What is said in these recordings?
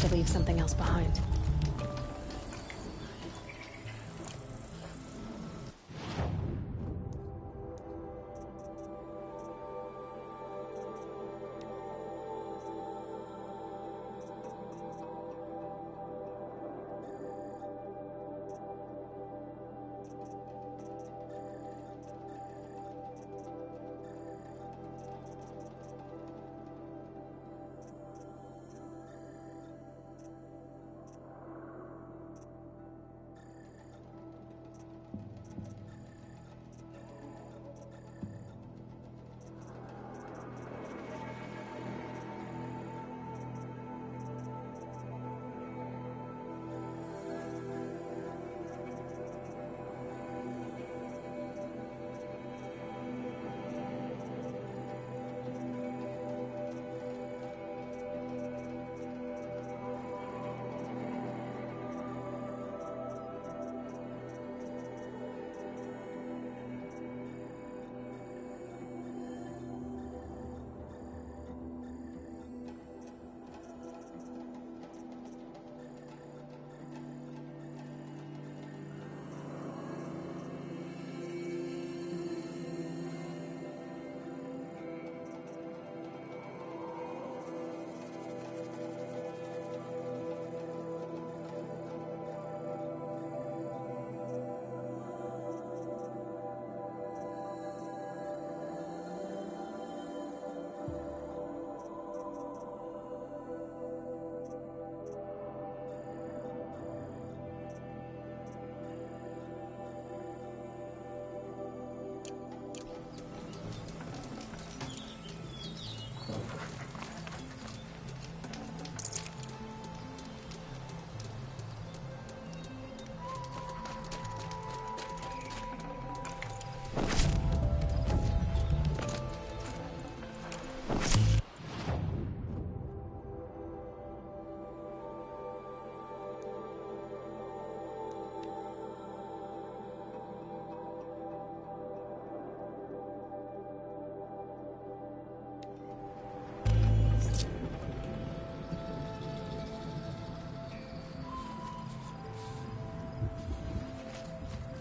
to leave something else behind.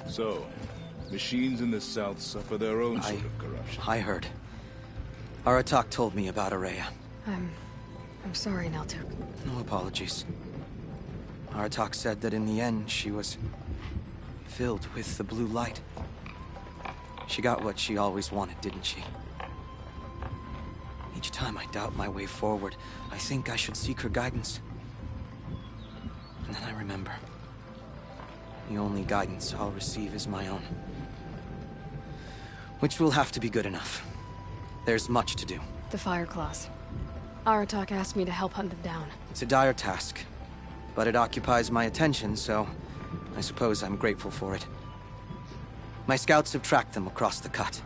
So, machines in the south suffer their own sort of corruption. I heard. Aratak told me about Ourea. I'm sorry, Naltuk. No apologies. Aratak said that in the end, she was filled with the blue light. She got what she always wanted, didn't she? Each time I doubt my way forward, I think I should seek her guidance. And then I remember. The only guidance I'll receive is my own. Which will have to be good enough. There's much to do. The Fireclaws. Aratak asked me to help hunt them down. It's a dire task, but it occupies my attention, so I suppose I'm grateful for it. My scouts have tracked them across the cut.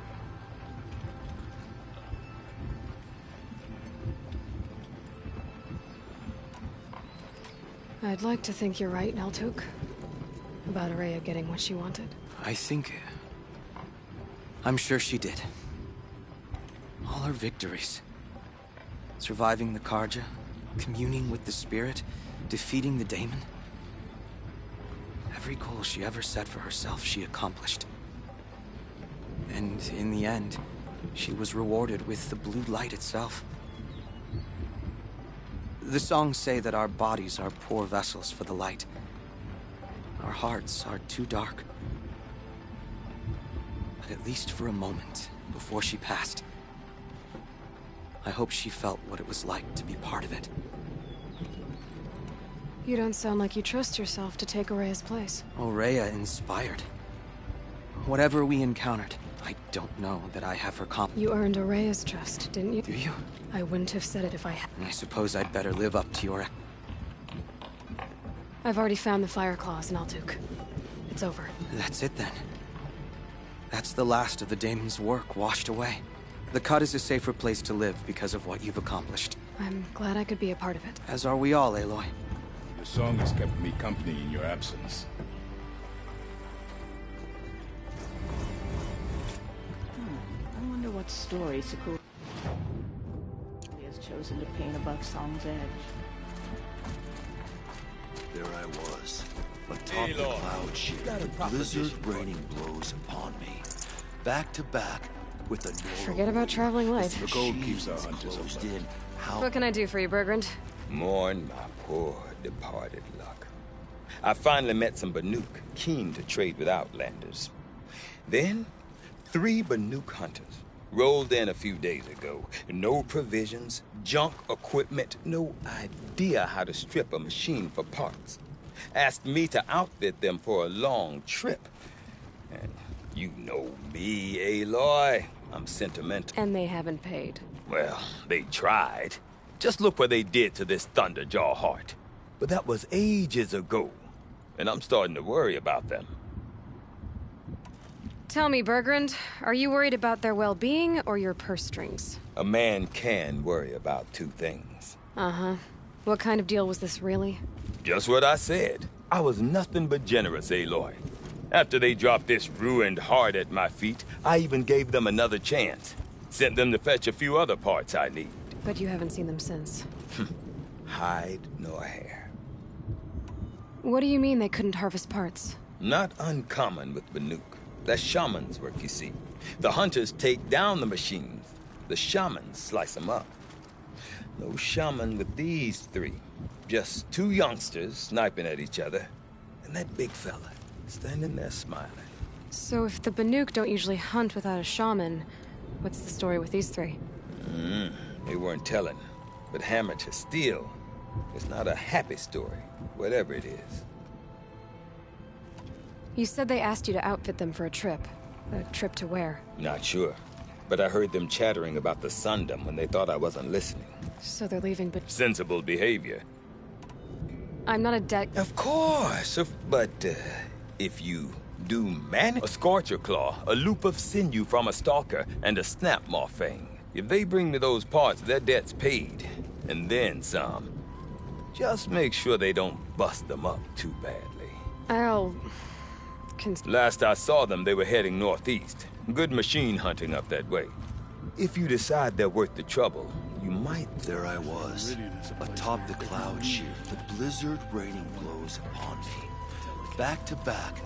I'd like to think you're right, Naltuk. About Ourea getting what she wanted. I'm sure she did. All her victories. Surviving the Carja, communing with the Spirit, defeating the Daemon. Every goal she ever set for herself, she accomplished. And in the end, she was rewarded with the blue light itself. The songs say that our bodies are poor vessels for the light. Our hearts are too dark. But at least for a moment, before she passed, I hope she felt what it was like to be part of it. You don't sound like you trust yourself to take Ourea's place. Ourea inspired. Whatever we encountered, I don't know that I have her You earned Ourea's trust, didn't you? Do you? I wouldn't have said it if I had. I suppose I'd better live up to your... I've already found the Fireclaws, Naltuk. It's over. That's it then. That's the last of the Daemon's work washed away. The Cut is a safer place to live because of what you've accomplished. I'm glad I could be a part of it. As are we all, Aloy. Your song has kept me company in your absence. I wonder what story Sakura has chosen to paint above Song's edge. There I was, atop the cloud shield, the blizzard raining blows upon me, back to back with a Forget about traveling light. The cold keeps our hunters closed alert. in. How What can I do for you, Bergrand? Mourn my poor departed luck. I finally met some Banuk, keen to trade with Outlanders. Then, 3 Banuk hunters rolled in a few days ago. No provisions, junk equipment, no idea how to strip a machine for parts. Asked me to outfit them for a long trip. And you know me, Aloy. I'm sentimental. And they haven't paid. Well, they tried. Just look what they did to this Thunderjaw heart. But that was ages ago. And I'm starting to worry about them. Tell me, Bergrand, are you worried about their well-being or your purse strings? A man can worry about 2 things. Uh-huh. What kind of deal was this, really? Just what I said. I was nothing but generous, Aloy. After they dropped this ruined heart at my feet, I even gave them another chance. Sent them to fetch a few other parts I need. But you haven't seen them since. Hide nor hair. What do you mean they couldn't harvest parts? Not uncommon with Banuk. That's shaman's work, you see. The hunters take down the machines. The shamans slice them up. No shaman with these 3. Just 2 youngsters sniping at each other. And that big fella standing there smiling. So if the Banuk don't usually hunt without a shaman, what's the story with these 3? They weren't telling. But hammer to steel. It's not a happy story, whatever it is. You said they asked you to outfit them for a trip. A trip to where? Not sure. But I heard them chattering about the Sundom when they thought I wasn't listening. So they're leaving, but Sensible behavior. I'm not a deck. Of course, but if you do manage a Scorcher Claw, a loop of sinew from a Stalker, and a Snap Maw Fang, if they bring me those parts, their debt's paid. And then some. Just make sure they don't bust them up too badly. I'll... Last I saw them, they were heading northeast. Good machine hunting up that way. If you decide they're worth the trouble, you might... There I was, atop the cloud shield, the blizzard raining blows upon me, back to back.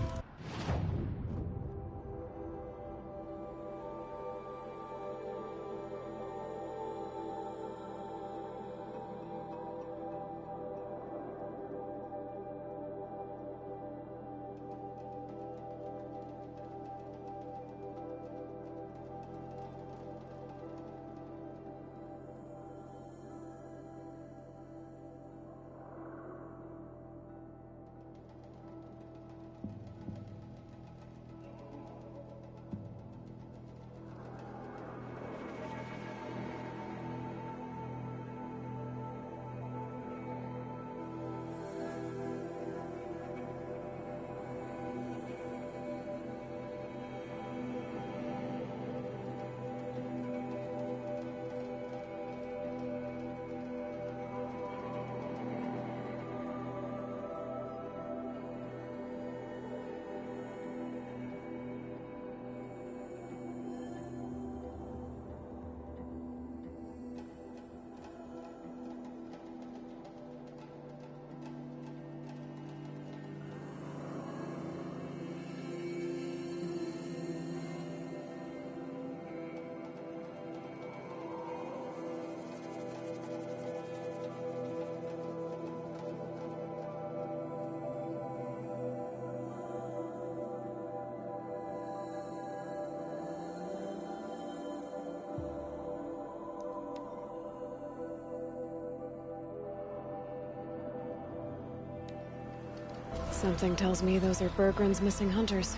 Something tells me those are Bergrand's missing hunters.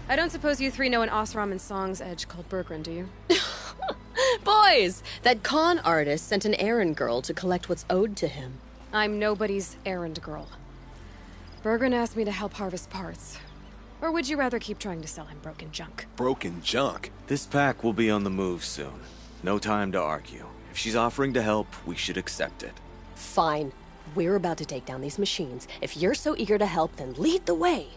I don't suppose you 3 know an Osram and Song's edge called Bergrand, do you? Boys, that con artist sent an errand girl to collect what's owed to him. I'm nobody's errand girl. Bergren asked me to help harvest parts. Or would you rather keep trying to sell him broken junk? Broken junk? This pack will be on the move soon. No time to argue. If she's offering to help, we should accept it. Fine. We're about to take down these machines. If you're so eager to help, then lead the way.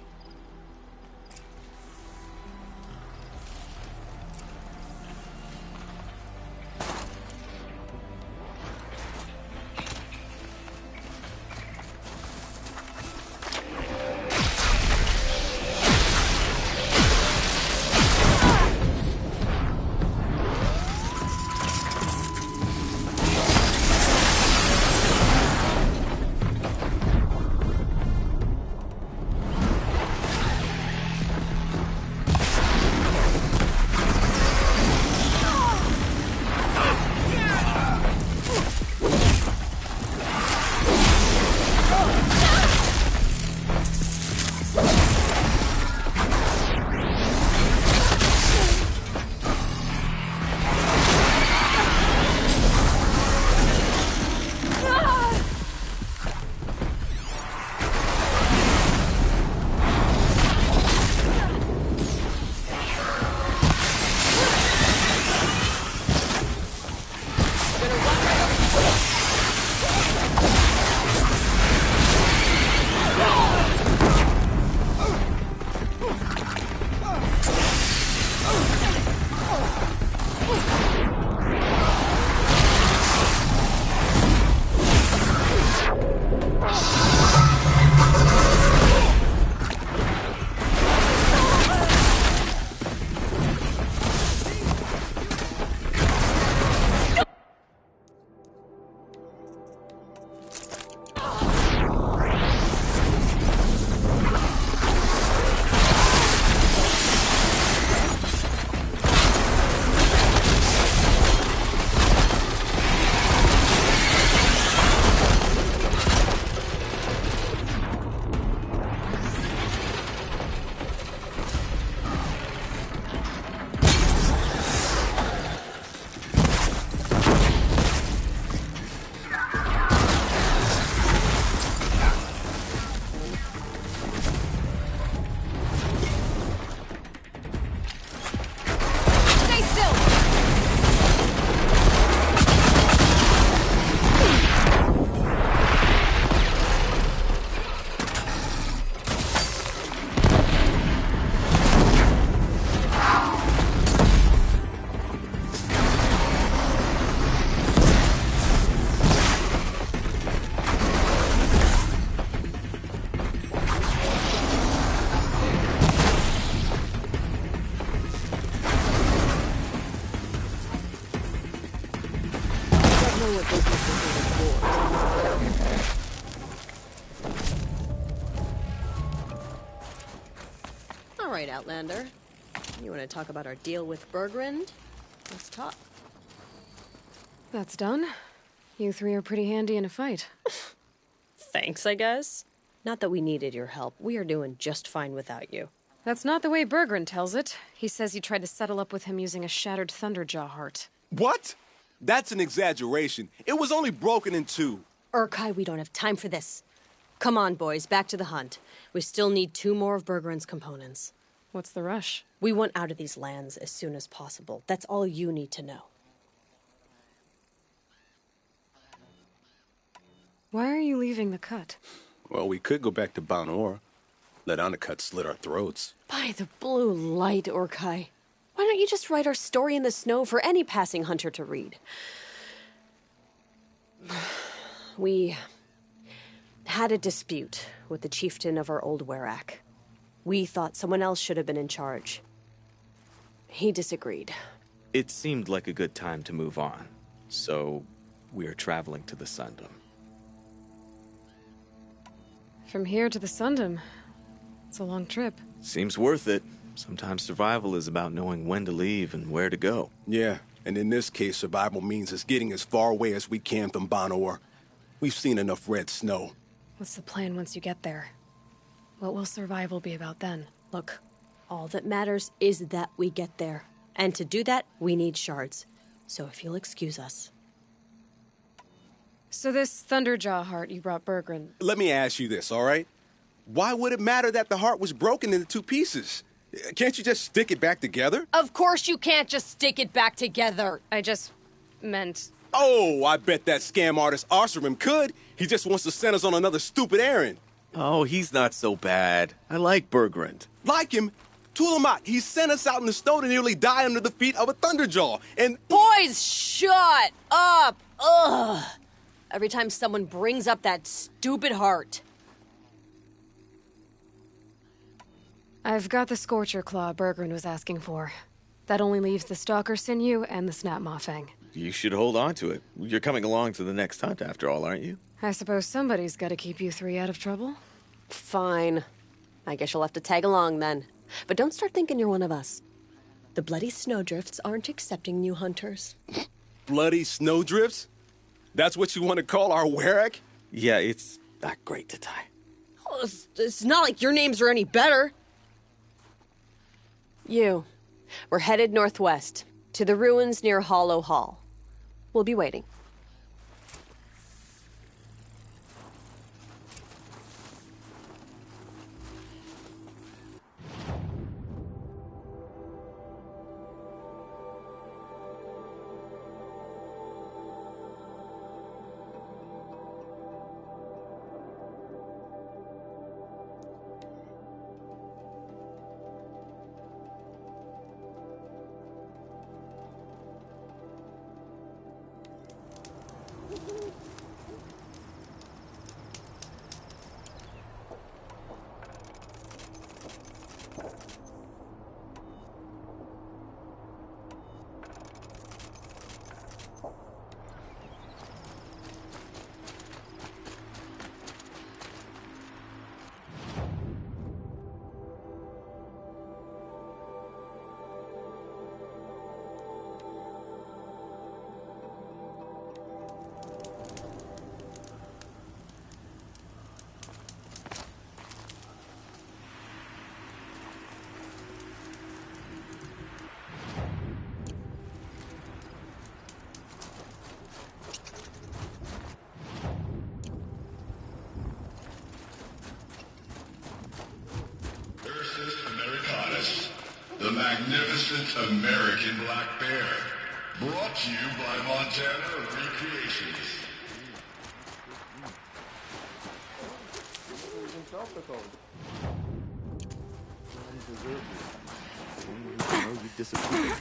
All right, Outlander. You want to talk about our deal with Bergrand? Let's talk. That's done. You three are pretty handy in a fight. Thanks, I guess. Not that we needed your help. We are doing just fine without you. That's not the way Bergrand tells it. He says you tried to settle up with him using a shattered Thunderjaw heart. What? That's an exaggeration. It was only broken in two. Urkai, we don't have time for this. Come on, boys, back to the hunt. We still need 2 more of Bergrand's components. What's the rush? We want out of these lands as soon as possible. That's all you need to know. Why are you leaving the cut? Well, we could go back to Banor. Let Undercut slit our throats. By the blue light, Urkai. Why don't you just write our story in the snow for any passing hunter to read? We had a dispute with the chieftain of our old Werak. We thought someone else should have been in charge. He disagreed. It seemed like a good time to move on, so we're traveling to the Sundom. From here to the Sundom. It's a long trip. Seems worth it. Sometimes survival is about knowing when to leave and where to go. Yeah, and in this case, survival means us getting as far away as we can from Banor. We've seen enough red snow. What's the plan once you get there? What will survival be about then? Look, all that matters is that we get there. And to do that, we need shards. So if you'll excuse us. So this Thunderjaw heart you brought Bergrand. Let me ask you this, all right? Why would it matter that the heart was broken into two pieces? Can't you just stick it back together? Of course you can't just stick it back together. I just meant... Oh, I bet that scam artist Arsarim could. He just wants to send us on another stupid errand. Oh, he's not so bad. I like Bergrand. Like him? Tulamat, he sent us out in the snow to nearly die under the feet of a Thunderjaw, and... Boys, shut up! Ugh! Every time someone brings up that stupid heart. I've got the Scorcher Claw Bergrand was asking for. That only leaves the Stalker Sinew and the Snap Maw Fang. You should hold on to it. You're coming along to the next hunt, after all, aren't you? I suppose somebody's got to keep you three out of trouble. Fine. I guess you'll have to tag along then. But don't start thinking you're one of us. The Bloody Snowdrifts aren't accepting new hunters. Bloody Snowdrifts? That's what you want to call our Werak? Yeah, it's not great to tie. Oh, it's not like your names are any better. We're headed northwest, to the ruins near Hollow Hall. We'll be waiting. The magnificent American black bear. Brought to you by Montana Recreations. You disappeared.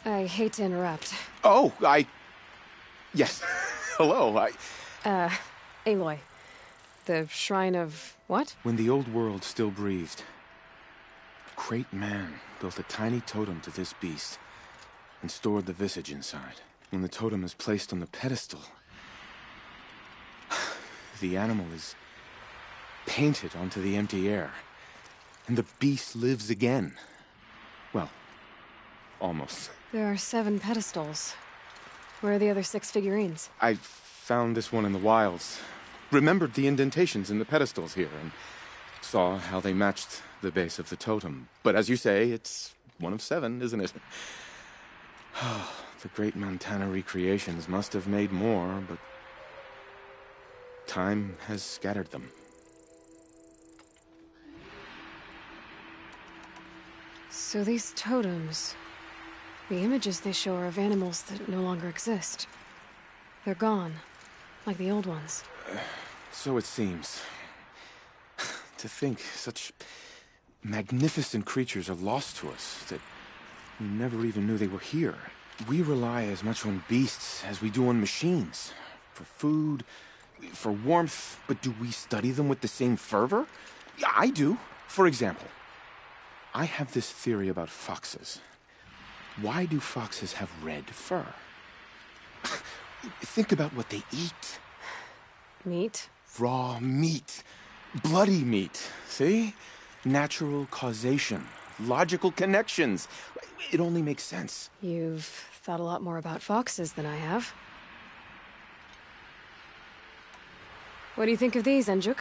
I hate to interrupt. Oh, Yes. Hello, Aloy. The Shrine of... what? When the old world still breathed, a great man built a tiny totem to this beast and stored the visage inside. When the totem is placed on the pedestal, the animal is painted onto the empty air, and the beast lives again. Well, almost. There are 7 pedestals. Where are the other 6 figurines? I found this one in the wilds. Remembered the indentations in the pedestals here and saw how they matched the base of the totem. But as you say, it's one of 7, isn't it? The great Montana Recreations must have made more, but time has scattered them. So these totems... the images they show are of animals that no longer exist. They're gone, like the old ones. So it seems. To think such magnificent creatures are lost to us, that we never even knew they were here. We rely as much on beasts as we do on machines. For food, for warmth, but do we study them with the same fervor? Yeah, I do. For example, I have this theory about foxes. Why do foxes have red fur? Think about what they eat. Meat? Raw meat. Bloody meat. See? Natural causation. logical connections. It only makes sense. You've thought a lot more about foxes than I have. What do you think of these, Enjuk?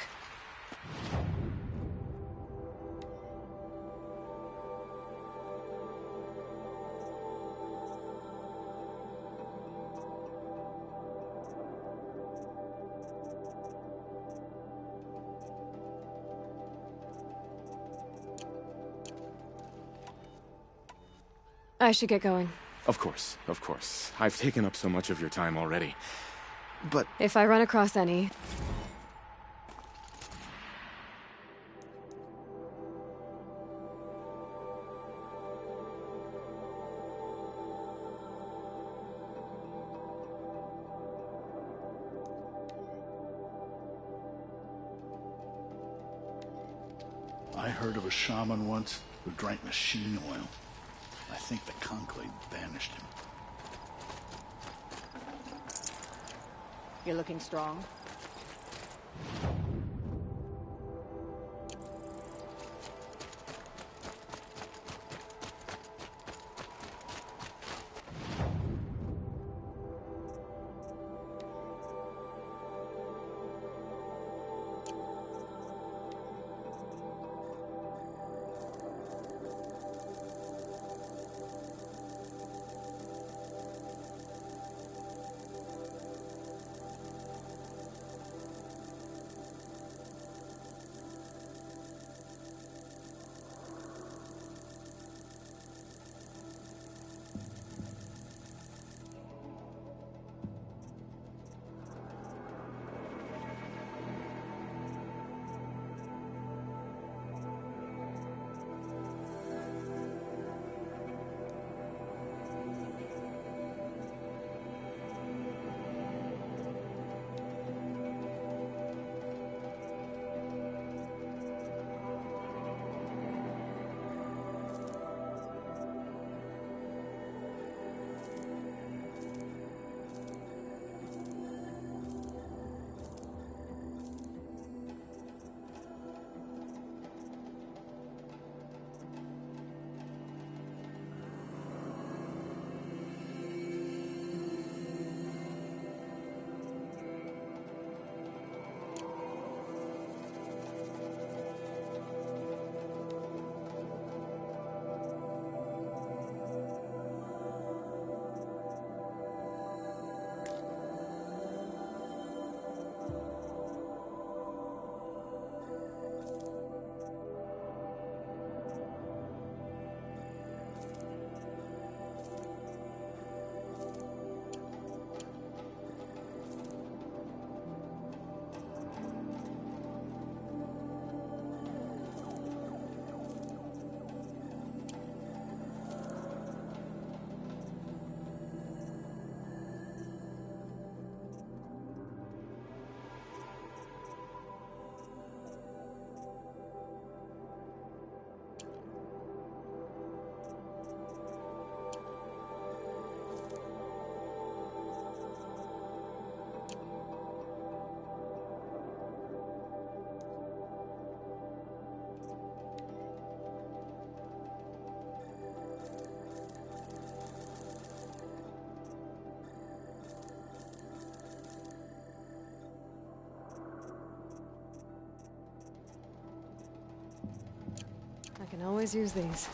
I should get going. Of course, of course. I've taken up so much of your time already. But if I run across any... I heard of a shaman once who drank machine oil. I think the conclave banished him. You're looking strong. I can always use these.